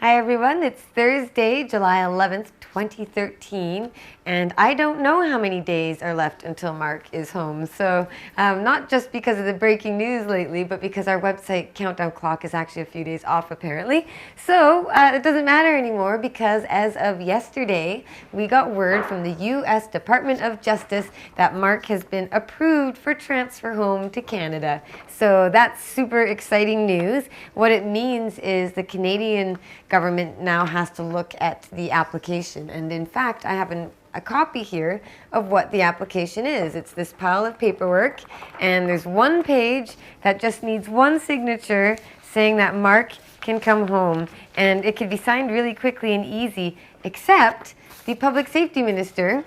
Hi everyone, it's Thursday, July 11th, 2013, and I don't know how many days are left until Marc is home. So not just because of the breaking news lately, but because our website countdown clock is actually a few days off apparently. So it doesn't matter anymore because as of yesterday, we got word from the U.S. Department of Justice that Marc has been approved for transfer home to Canada. So that's super exciting news. What it means is the Canadian government now has to look at the application. And in fact, I have a copy here of what the application is. It's this pile of paperwork, and there's one page that just needs one signature saying that Marc can come home. And it could be signed really quickly and easy, except the public safety minister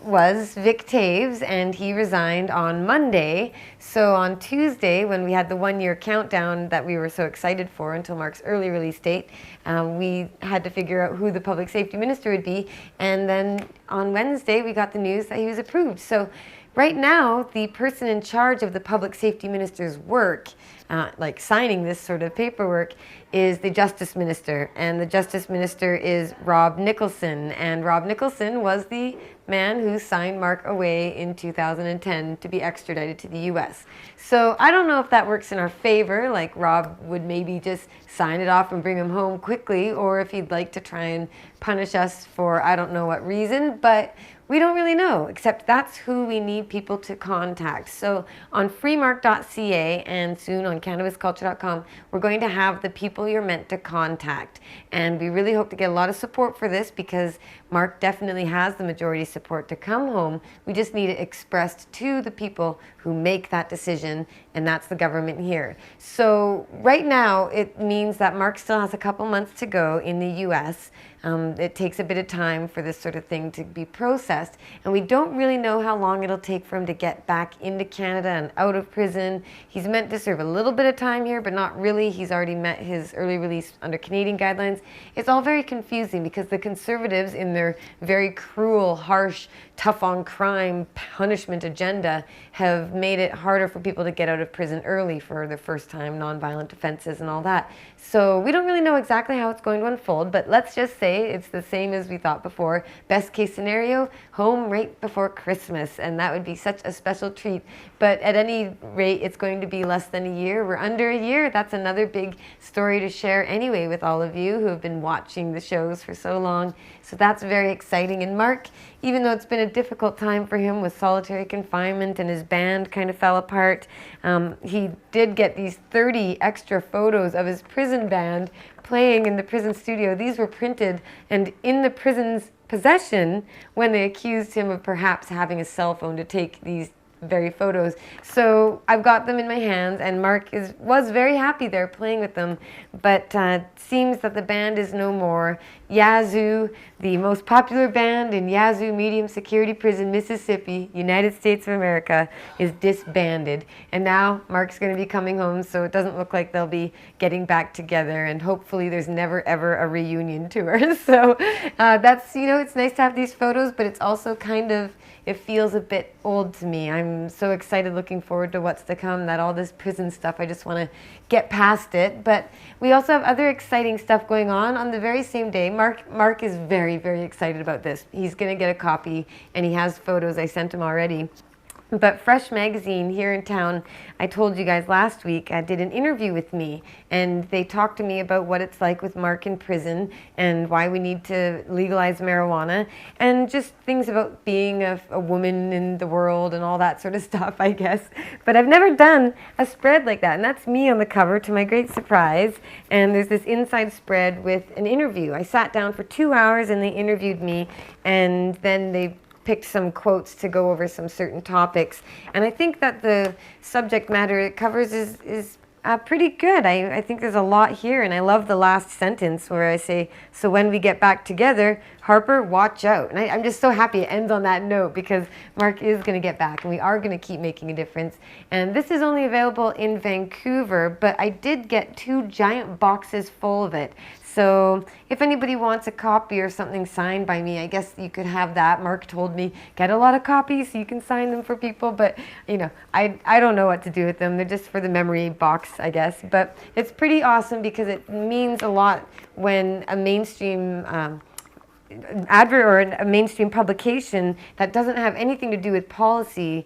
was Vic Taves, and he resigned on Monday. So on Tuesday, when we had the 1-year countdown that we were so excited for until Marc's early release date, we had to figure out who the public safety minister would be. And then on Wednesday, we got the news that he was approved. So right now, the person in charge of the public safety minister's work, like signing this sort of paperwork, is the Justice Minister. And the Justice Minister is Rob Nicholson. And Rob Nicholson was the man who signed Marc away in 2010 to be extradited to the US. So I don't know if that works in our favor, like Rob would maybe just sign it off and bring him home quickly, or if he'd like to try and punish us for I don't know what reason, but we don't really know, except that's who we need people to contact. So on freemarc.ca and soon on cannabisculture.com, we're going to have the people you're meant to contact. And we really hope to get a lot of support for this because Marc definitely has the majority support to come home. We just need it expressed to the people who make that decision, and that's the government here. So right now, it means that Marc still has a couple months to go in the US. It takes a bit of time for this sort of thing to be processed, and we don't really know how long it'll take for him to get back into Canada and out of prison. He's meant to serve a little bit of time here, but not really. He's already met his early release under Canadian guidelines. It's all very confusing because the Conservatives, in their very cruel, harsh, tough on crime punishment agenda, have made it harder for people to get out of prison early for their first time nonviolent offenses and all that. So we don't really know exactly how it's going to unfold, but let's just say it's the same as we thought before. Best case scenario, home right before Christmas, and that would be such a special treat. But at any rate, it's going to be less than a year. We're under a year. That's another big story to share anyway with all of you who have been watching the shows for so long. So that's very exciting. And Marc, even though it's been a difficult time for him with solitary confinement and his band kind of fell apart, he did get these 30 extra photos of his prison band playing in the prison studio. These were printed and in the prison's possession when they accused him of perhaps having a cell phone to take these very photos. So I've got them in my hands, and Marc was very happy there playing with them, but seems that the band is no more. Yazoo, the most popular band in Yazoo Medium Security Prison, Mississippi, United States of America, is disbanded. And now Marc's going to be coming home, so it doesn't look like they'll be getting back together, and hopefully there's never ever a reunion tour. So that's, it's nice to have these photos, but it's also kind of, it feels a bit old to me. I'm so excited, looking forward to what's to come, that all this prison stuff, I just want to get past it. But we also have other exciting stuff going on the very same day. Marc is very, very excited about this. He's going to get a copy, and he has photos. I sent him already. But Fresh Magazine here in town, I told you guys last week, did an interview with me, and they talked to me about what it's like with Marc in prison and why we need to legalize marijuana and just things about being a woman in the world and all that sort of stuff, I guess. But I've never done a spread like that, and that's me on the cover to my great surprise. And there's this inside spread with an interview. I sat down for 2 hours and they interviewed me, and then they picked some quotes to go over some certain topics. And I think that the subject matter it covers is pretty good. I think there's a lot here, and I love the last sentence where I say, so when we get back together, Harper, watch out. And I'm just so happy it ends on that note because Marc is going to get back, and we are going to keep making a difference. And this is only available in Vancouver, but I did get 2 giant boxes full of it. So if anybody wants a copy or something signed by me, I guess you could have that. Marc told me, get a lot of copies so you can sign them for people. But, I don't know what to do with them. They're just for the memory box, I guess. But it's pretty awesome because it means a lot when a mainstream advert or a mainstream publication that doesn't have anything to do with policy,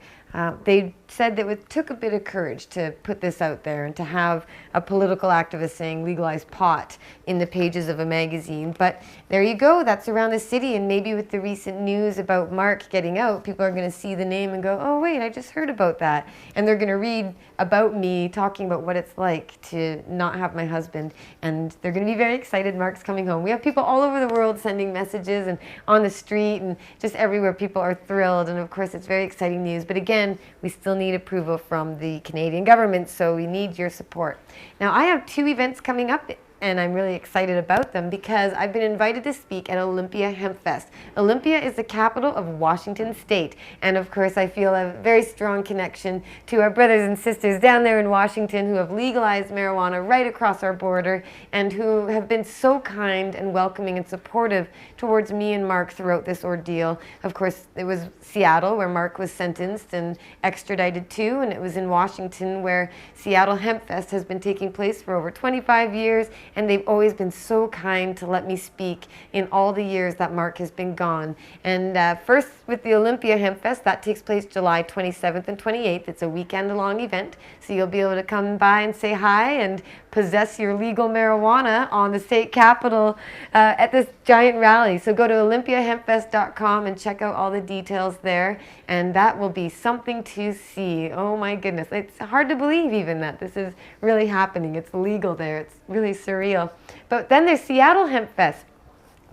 they said that it took a bit of courage to put this out there and to have a political activist saying legalized pot in the pages of a magazine. But there you go, that's around the city, and maybe with the recent news about Marc getting out, people are going to see the name and go, oh wait, I just heard about that. And they're going to read about me talking about what it's like to not have my husband, and they're going to be very excited Marc's coming home. We have people all over the world sending messages, and on the street and just everywhere people are thrilled, and of course it's very exciting news. But again, we still need approval from the Canadian government, so we need your support. Now, I have 2 events coming up, and I'm really excited about them because I've been invited to speak at Olympia Hempfest. Olympia is the capital of Washington State, and of course I feel a very strong connection to our brothers and sisters down there in Washington who have legalized marijuana right across our border and who have been so kind and welcoming and supportive towards me and Marc throughout this ordeal. Of course, it was Seattle where Marc was sentenced and extradited to, and it was in Washington where Seattle Hempfest has been taking place for over 25 years, and they've always been so kind to let me speak in all the years that Marc has been gone. And first with the Olympia Hempfest, that takes place July 27th and 28th. It's a weekend-long event, so you'll be able to come by and say hi and possess your legal marijuana on the state capitol at this giant rally. So go to olympiahempfest.com and check out all the details there, and that will be something to see. Oh my goodness, it's hard to believe even that this is really happening. It's legal there. It's really surreal. But then there's Seattle Hempfest,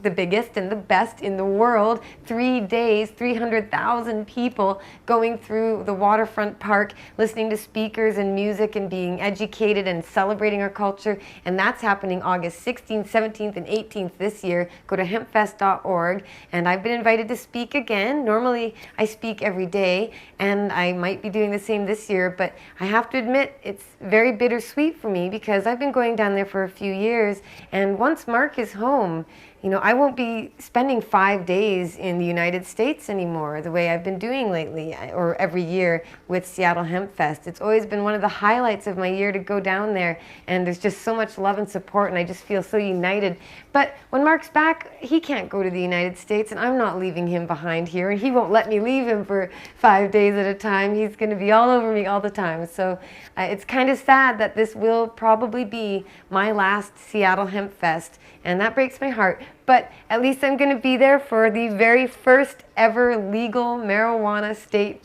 the biggest and the best in the world. 3 days, 300,000 people going through the waterfront park, listening to speakers and music and being educated and celebrating our culture. And that's happening August 16th, 17th, and 18th this year. Go to hempfest.org. And I've been invited to speak again. Normally I speak every day, and I might be doing the same this year, but I have to admit it's very bittersweet for me because I've been going down there for a few years, and once Marc is home, I won't be spending 5 days in the United States anymore the way I've been doing lately or every year with Seattle Hempfest. It's always been one of the highlights of my year to go down there, and there's just so much love and support, and I just feel so united. But when Marc's back, he can't go to the United States, and I'm not leaving him behind here, and he won't let me leave him for 5 days at a time. He's going to be all over me all the time. So it's kind of sad that this will probably be my last Seattle Hempfest, and that breaks my heart. But at least I'm going to be there for the very first ever legal marijuana state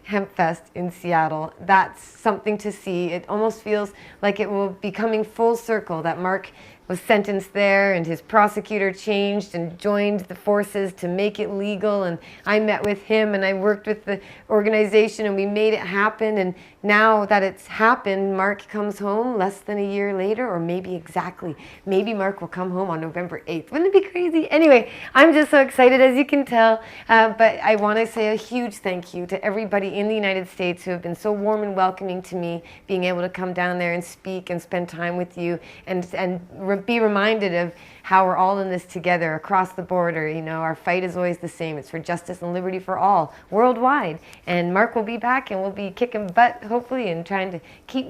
Hempfest in Seattle. That's something to see. It almost feels like it will be coming full circle, that Marc was sentenced there and his prosecutor changed and joined the forces to make it legal, and I met with him and I worked with the organization and we made it happen. And now that it's happened, Marc comes home less than a year later, or maybe exactly. Maybe Marc will come home on November 8th. Wouldn't it be crazy? Anyway, I'm just so excited, as you can tell. But I want to say a huge thank you to everybody in the United States who have been so warm and welcoming to me, being able to come down there and speak and spend time with you and be reminded of how we're all in this together across the border. Our fight is always the same. It's for justice and liberty for all worldwide. And Marc will be back, and we'll be kicking butt, hopefully, and trying to keep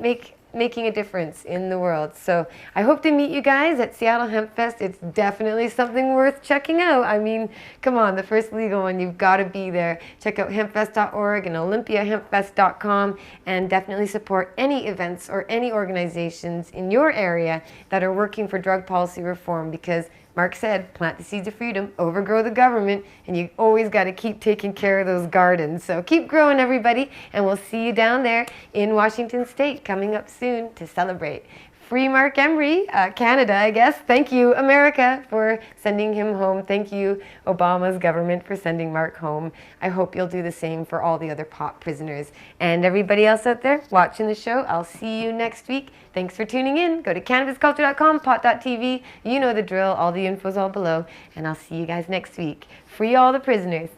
making a difference in the world. So I hope to meet you guys at Seattle Hempfest. It's definitely something worth checking out. I mean, come on, the first legal one, you've got to be there. Check out hempfest.org and olympiahempfest.com, and definitely support any events or any organizations in your area that are working for drug policy reform, because Marc said, plant the seeds of freedom, overgrow the government, and you always got to keep taking care of those gardens. So keep growing, everybody, and we'll see you down there in Washington State coming up soon to celebrate. Free Marc Emery, Canada, I guess. Thank you, America, for sending him home. Thank you, Obama's government, for sending Marc home. I hope you'll do the same for all the other pot prisoners. And everybody else out there watching the show, I'll see you next week. Thanks for tuning in. Go to cannabisculture.com, pot.tv. You know the drill. All the info's all below. And I'll see you guys next week. Free all the prisoners.